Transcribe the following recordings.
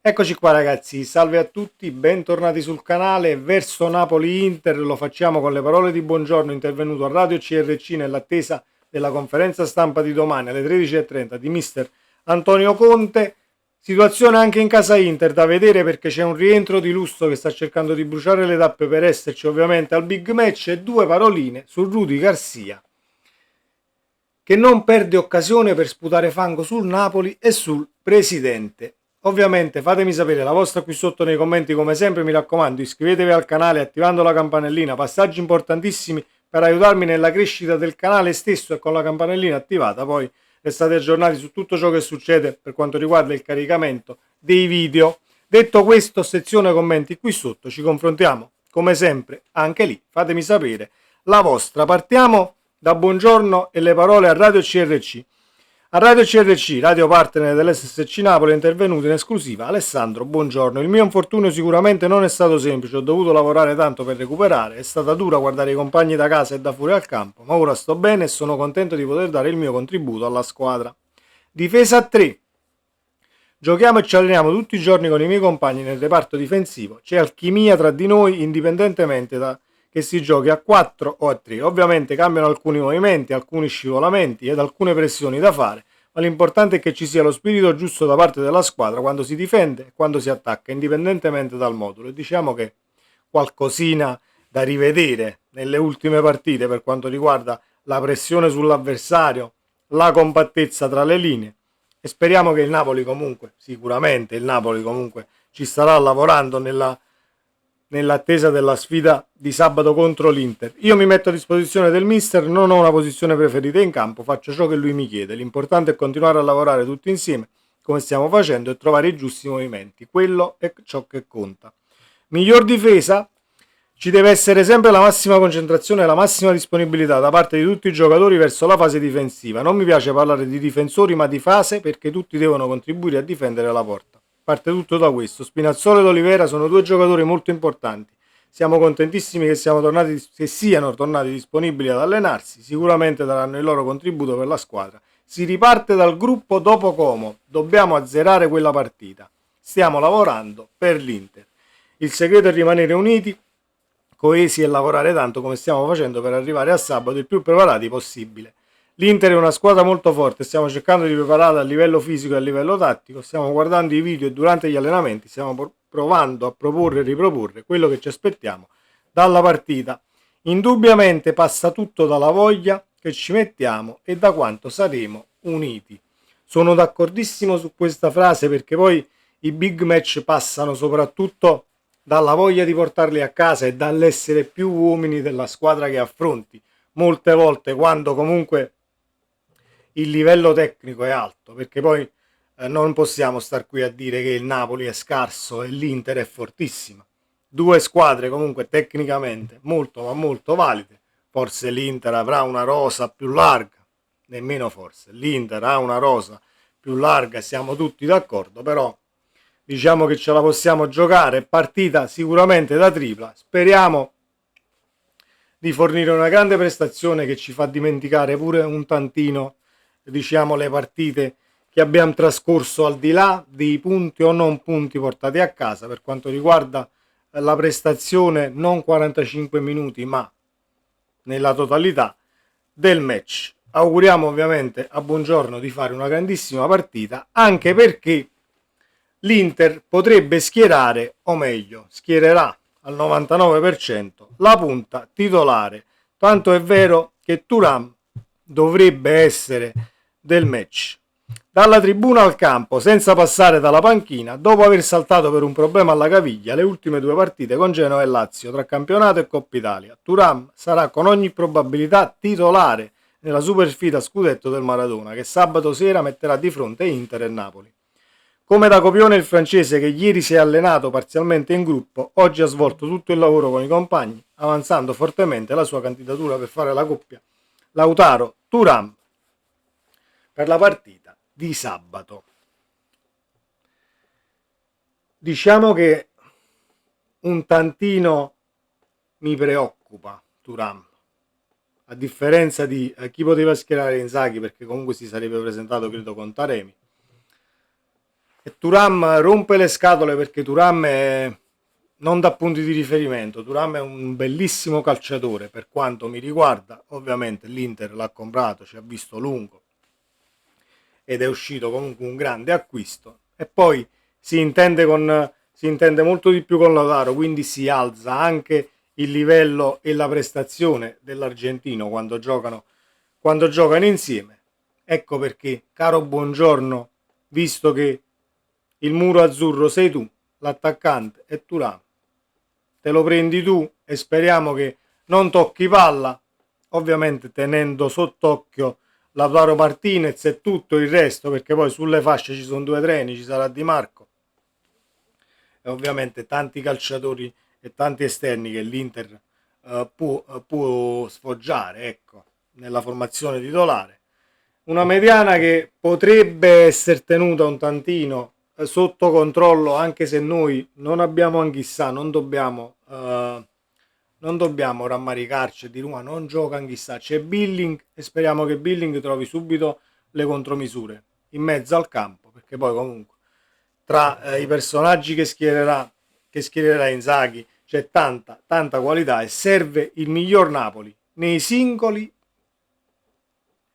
Eccoci qua ragazzi, salve a tutti, bentornati sul canale. Verso Napoli-Inter lo facciamo con le parole di Buongiorno, intervenuto a Radio CRC nell'attesa della conferenza stampa di domani alle 13:30 di mister Antonio Conte. Situazione anche in casa Inter da vedere perché c'è un rientro di Lusto che sta cercando di bruciare le tappe per esserci ovviamente al big match e due paroline su Rudy Garcia che non perde occasione per sputare fango sul Napoli e sul presidente. Ovviamente fatemi sapere la vostra qui sotto nei commenti, come sempre mi raccomando iscrivetevi al canale attivando la campanellina, passaggi importantissimi per aiutarmi nella crescita del canale stesso, e con la campanellina attivata poi restate aggiornati su tutto ciò che succede per quanto riguarda il caricamento dei video. Detto questo, sezione commenti qui sotto, ci confrontiamo come sempre anche lì, fatemi sapere la vostra. Partiamo da Buongiorno e le parole a Radio CRC. A Radio CRC, radio partner dell'SSC Napoli, è intervenuto in esclusiva Alessandro Buongiorno. Il mio infortunio sicuramente non è stato semplice, ho dovuto lavorare tanto per recuperare, è stata dura guardare i compagni da casa e da fuori al campo, ma ora sto bene e sono contento di poter dare il mio contributo alla squadra. Difesa a 3. Giochiamo e ci alleniamo tutti i giorni con i miei compagni nel reparto difensivo, c'è alchimia tra di noi indipendentemente da che si giochi a 4 o a 3. Ovviamente cambiano alcuni movimenti, alcuni scivolamenti ed alcune pressioni da fare, ma l'importante è che ci sia lo spirito giusto da parte della squadra quando si difende e quando si attacca, indipendentemente dal modulo. E diciamo che qualcosina da rivedere nelle ultime partite per quanto riguarda la pressione sull'avversario, la compattezza tra le linee, e speriamo che il Napoli comunque, sicuramente il Napoli comunque ci starà lavorando nell'attesa della sfida di sabato contro l'Inter. Io mi metto a disposizione del mister, non ho una posizione preferita in campo, faccio ciò che lui mi chiede. L'importante è continuare a lavorare tutti insieme, come stiamo facendo, e trovare i giusti movimenti. Quello è ciò che conta. Miglior difesa, ci deve essere sempre la massima concentrazione e la massima disponibilità da parte di tutti i giocatori verso la fase difensiva. Non mi piace parlare di difensori ma di fase, perché tutti devono contribuire a difendere la porta. Parte tutto da questo. Spinazzola ed Olivera sono due giocatori molto importanti. Siamo contentissimi che siano tornati disponibili ad allenarsi. Sicuramente daranno il loro contributo per la squadra. Si riparte dal gruppo dopo Como. Dobbiamo azzerare quella partita. Stiamo lavorando per l'Inter. Il segreto è rimanere uniti, coesi, e lavorare tanto come stiamo facendo per arrivare a sabato il più preparati possibile. L'Inter è una squadra molto forte, stiamo cercando di prepararla a livello fisico e a livello tattico, stiamo guardando i video e durante gli allenamenti stiamo provando a proporre e riproporre quello che ci aspettiamo dalla partita. Indubbiamente passa tutto dalla voglia che ci mettiamo e da quanto saremo uniti. Sono d'accordissimo su questa frase, perché poi i big match passano soprattutto dalla voglia di portarli a casa e dall'essere più uomini della squadra che affronti. Molte volte quando comunque il livello tecnico è alto, perché poi non possiamo star qui a dire che il Napoli è scarso e l'Inter è fortissima. Due squadre comunque tecnicamente molto ma molto valide. Forse l'Inter avrà una rosa più larga, nemmeno forse, l'Inter ha una rosa più larga, siamo tutti d'accordo, però diciamo che ce la possiamo giocare. Partita sicuramente da tripla, speriamo di fornire una grande prestazione che ci fa dimenticare pure un tantino, diciamo, le partite che abbiamo trascorso, al di là dei punti o non punti portati a casa. Per quanto riguarda la prestazione, non 45 minuti ma nella totalità del match. Auguriamo ovviamente a Buongiorno di fare una grandissima partita, anche perché l'Inter potrebbe schierare, o meglio, schiererà al 99% la punta titolare. Tanto è vero che Thuram dovrebbe essere del match. Dalla tribuna al campo, senza passare dalla panchina, dopo aver saltato per un problema alla caviglia le ultime due partite con Genoa e Lazio tra campionato e Coppa Italia, Thuram sarà con ogni probabilità titolare nella super sfida scudetto del Maradona, che sabato sera metterà di fronte Inter e Napoli. Come da copione il francese, che ieri si è allenato parzialmente in gruppo, oggi ha svolto tutto il lavoro con i compagni, avanzando fortemente la sua candidatura per fare la coppia Lautaro Thuram per la partita di sabato. Diciamo che un tantino mi preoccupa Thuram, a differenza di chi poteva schierare Inzaghi, perché comunque si sarebbe presentato credo con Taremi. E Thuram rompe le scatole perché Thuram non dà punti di riferimento. Thuram è un bellissimo calciatore per quanto mi riguarda. Ovviamente l'Inter l'ha comprato, ci ha visto lungo ed è uscito comunque un grande acquisto. E poi si intende molto di più con Lautaro, quindi si alza anche il livello e la prestazione dell'argentino quando giocano insieme. Ecco perché, caro Buongiorno, visto che il muro azzurro sei tu, l'attaccante è Thuram, te lo prendi tu e speriamo che non tocchi palla, ovviamente tenendo sott'occhio Lautaro Martinez e tutto il resto, perché poi sulle fasce ci sono due treni, ci sarà Di Marco e ovviamente tanti calciatori e tanti esterni che l'Inter può sfoggiare, ecco, nella formazione titolare. Una mediana che potrebbe essere tenuta un tantino sotto controllo, anche se noi non abbiamo Anghissà, non dobbiamo rammaricarci e dire ma non gioca Anghissà, c'è Billing e speriamo che Billing trovi subito le contromisure in mezzo al campo, perché poi comunque tra i personaggi che schiererà Inzaghi c'è tanta qualità e serve il miglior Napoli nei singoli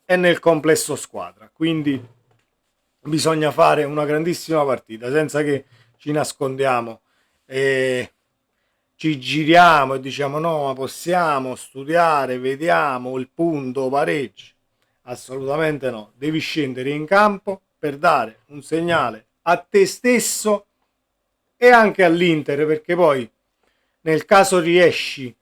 e nel complesso squadra. Quindi bisogna fare una grandissima partita senza che ci nascondiamo e ci giriamo e diciamo no, ma possiamo studiare, vediamo il punto, pareggi. Assolutamente no, devi scendere in campo per dare un segnale a te stesso e anche all'Inter, perché poi nel caso riesci,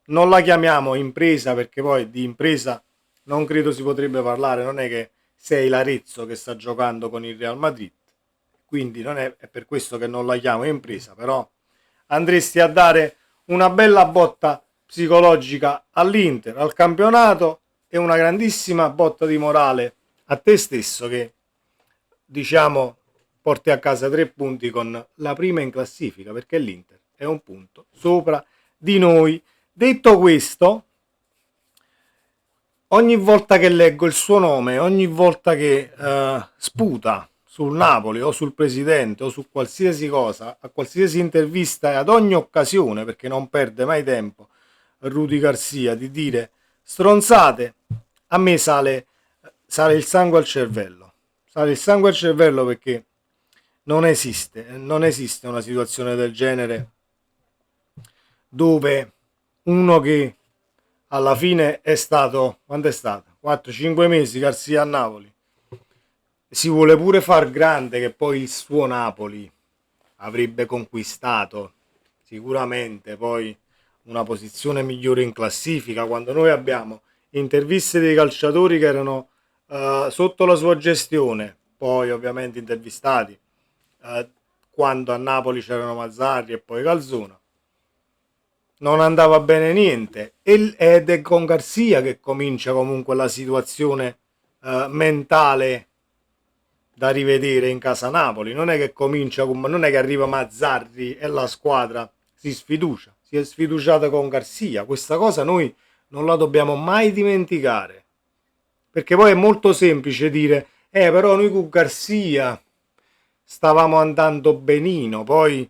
non la chiamiamo impresa perché poi di impresa non credo si potrebbe parlare, non è che sei l'Arezzo che sta giocando con il Real Madrid, quindi non è per questo che non la chiamo impresa, però andresti a dare una bella botta psicologica all'Inter, al campionato e una grandissima botta di morale a te stesso che diciamo porti a casa 3 punti con la prima in classifica perché l'Inter è un punto sopra di noi. Detto questo, ogni volta che leggo il suo nome, ogni volta che sputa sul Napoli o sul presidente o su qualsiasi cosa, a qualsiasi intervista e ad ogni occasione, perché non perde mai tempo, Rudy Garcia, di dire stronzate, a me sale il sangue al cervello. Sale il sangue al cervello perché non esiste una situazione del genere dove uno che alla fine è stato, quanto è stato? 4-5 mesi Garcia a Napoli. Si vuole pure far grande che poi il suo Napoli avrebbe conquistato sicuramente poi una posizione migliore in classifica quando noi abbiamo interviste dei calciatori che erano sotto la sua gestione, poi ovviamente intervistati eh, quando a Napoli c'erano Mazzarri e poi Calzona non andava bene niente ed è con Garcia che comincia comunque la situazione mentale da rivedere in casa Napoli. Non è che comincia non è che arriva Mazzarri e la squadra si sfiducia, si è sfiduciata con Garcia. Questa cosa noi non la dobbiamo mai dimenticare, perché poi è molto semplice dire però noi con Garcia stavamo andando benino, poi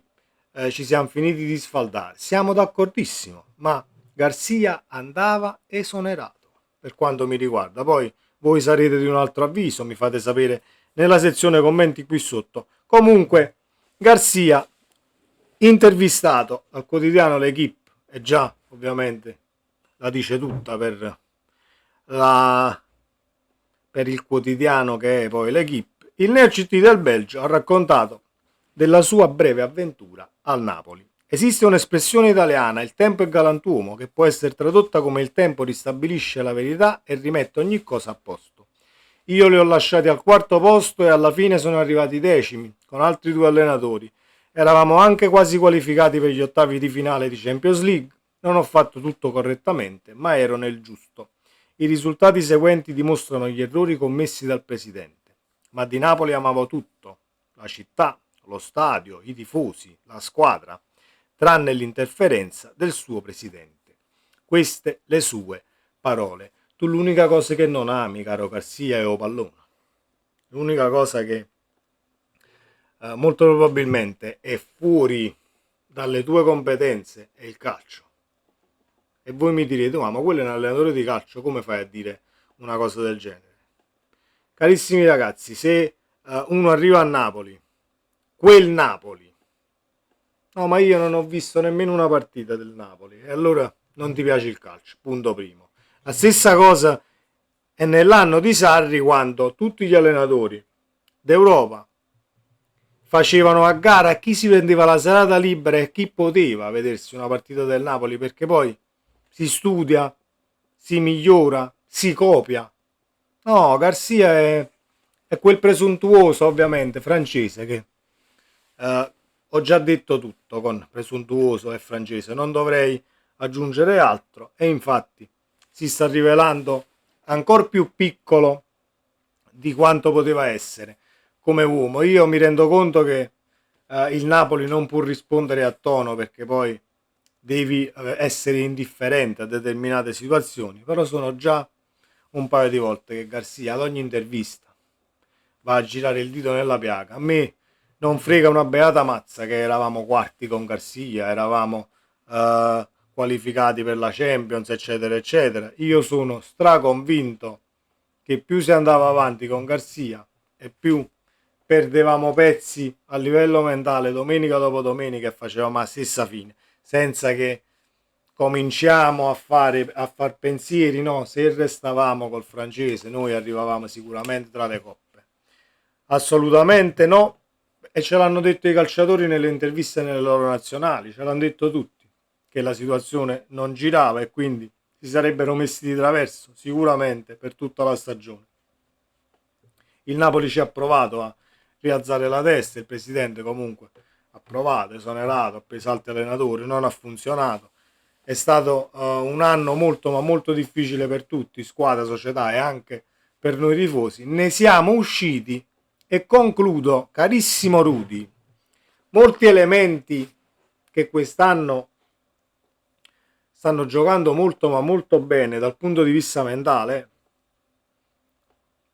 ci siamo finiti di sfaldare. Siamo d'accordissimo, ma Garcia andava esonerato per quanto mi riguarda. Poi voi sarete di un altro avviso, mi fate sapere nella sezione commenti qui sotto. Comunque, Garcia, intervistato al quotidiano L'Equipe, e già ovviamente la dice tutta la, per il quotidiano che è poi L'Equipe, il Neo CT del Belgio ha raccontato della sua breve avventura al Napoli. Esiste un'espressione italiana, il tempo è galantuomo, che può essere tradotta come il tempo ristabilisce la verità e rimette ogni cosa a posto. Io li ho lasciati al quarto posto e alla fine sono arrivati decimi, con altri 2 allenatori. Eravamo anche quasi qualificati per gli ottavi di finale di Champions League. Non ho fatto tutto correttamente, ma ero nel giusto. I risultati seguenti dimostrano gli errori commessi dal presidente. Ma di Napoli amavo tutto, la città, lo stadio, i tifosi, la squadra, tranne l'interferenza del suo presidente. Queste le sue parole. Tu l'unica cosa che non ami, caro Garcia, è o pallone. L'unica cosa che molto probabilmente è fuori dalle tue competenze è il calcio. E voi mi direte, ma quello è un allenatore di calcio, come fai a dire una cosa del genere? Carissimi ragazzi, se uno arriva a Napoli, quel Napoli, no, ma io non ho visto nemmeno una partita del Napoli, e allora non ti piace il calcio, punto primo. La stessa cosa è nell'anno di Sarri, quando tutti gli allenatori d'Europa facevano a gara a chi si prendeva la serata libera e chi poteva vedersi una partita del Napoli, perché poi si studia, si migliora, si copia. No, Garcia è quel presuntuoso, ovviamente, francese che ho già detto tutto con presuntuoso e francese, non dovrei aggiungere altro, e infatti si sta rivelando ancora più piccolo di quanto poteva essere come uomo. Io mi rendo conto che il Napoli non può rispondere a tono, perché poi devi essere indifferente a determinate situazioni, però sono già un paio di volte che Garcia ad ogni intervista va a girare il dito nella piaga. A me non frega una beata mazza che eravamo quarti con Garcia, eravamo qualificati per la Champions, eccetera, eccetera. Io sono straconvinto che più si andava avanti con Garcia e più perdevamo pezzi a livello mentale domenica dopo domenica, e facevamo la stessa fine, senza che cominciamo a far pensieri. No, se restavamo col francese noi arrivavamo sicuramente tra le coppe. Assolutamente no, e ce l'hanno detto i calciatori nelle interviste nelle loro nazionali, ce l'hanno detto tutti, che la situazione non girava e quindi si sarebbero messi di traverso sicuramente per tutta la stagione. Il Napoli ci ha provato a rialzare la testa, il presidente comunque ha provato, esonerato, ha preso altri allenatori, non ha funzionato. È stato un anno molto ma molto difficile per tutti, squadra, società e anche per noi tifosi. Ne siamo usciti e concludo, carissimo Rudy, molti elementi che quest'anno stanno giocando molto ma molto bene dal punto di vista mentale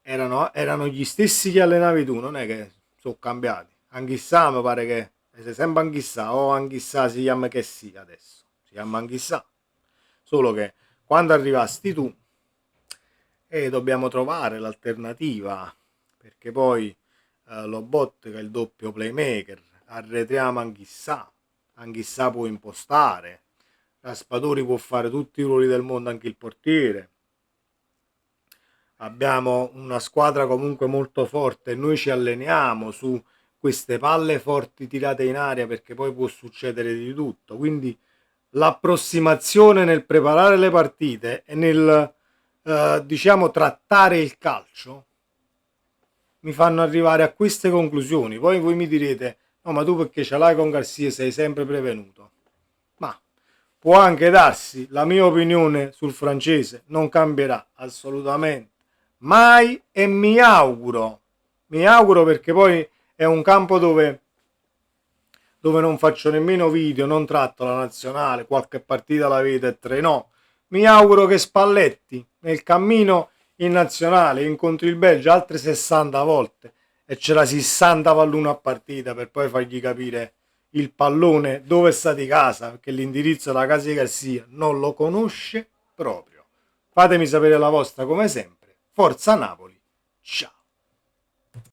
erano gli stessi che allenavi tu, non è che sono cambiati. Anghissà mi pare che sei sempre Anghissà, o Anghissà si chiama che sia adesso, si chiama Anghissà, solo che quando arrivasti tu dobbiamo trovare l'alternativa, perché poi Lobot, che è il doppio playmaker, arretriamo Anghissà, Anghissà può impostare, Raspadori può fare tutti i ruoli del mondo, anche il portiere. Abbiamo una squadra comunque molto forte e noi ci alleniamo su queste palle forti tirate in aria, perché poi può succedere di tutto. Quindi l'approssimazione nel preparare le partite e nel diciamo trattare il calcio mi fanno arrivare a queste conclusioni. Poi voi mi direte, no, ma tu perché ce l'hai con Garcia sei sempre prevenuto. Ma può anche darsi, la mia opinione sul francese non cambierà assolutamente mai, e mi auguro, perché poi è un campo dove non faccio nemmeno video, non tratto la nazionale, qualche partita la vedo e tre no. Mi auguro che Spalletti nel cammino in nazionale incontri il Belgio altre 60 volte e c'era 60 palloni a partita, per poi fargli capire il pallone dove sta di casa, perché l'indirizzo della casa di Garcia non lo conosce proprio. Fatemi sapere la vostra come sempre. Forza Napoli, ciao!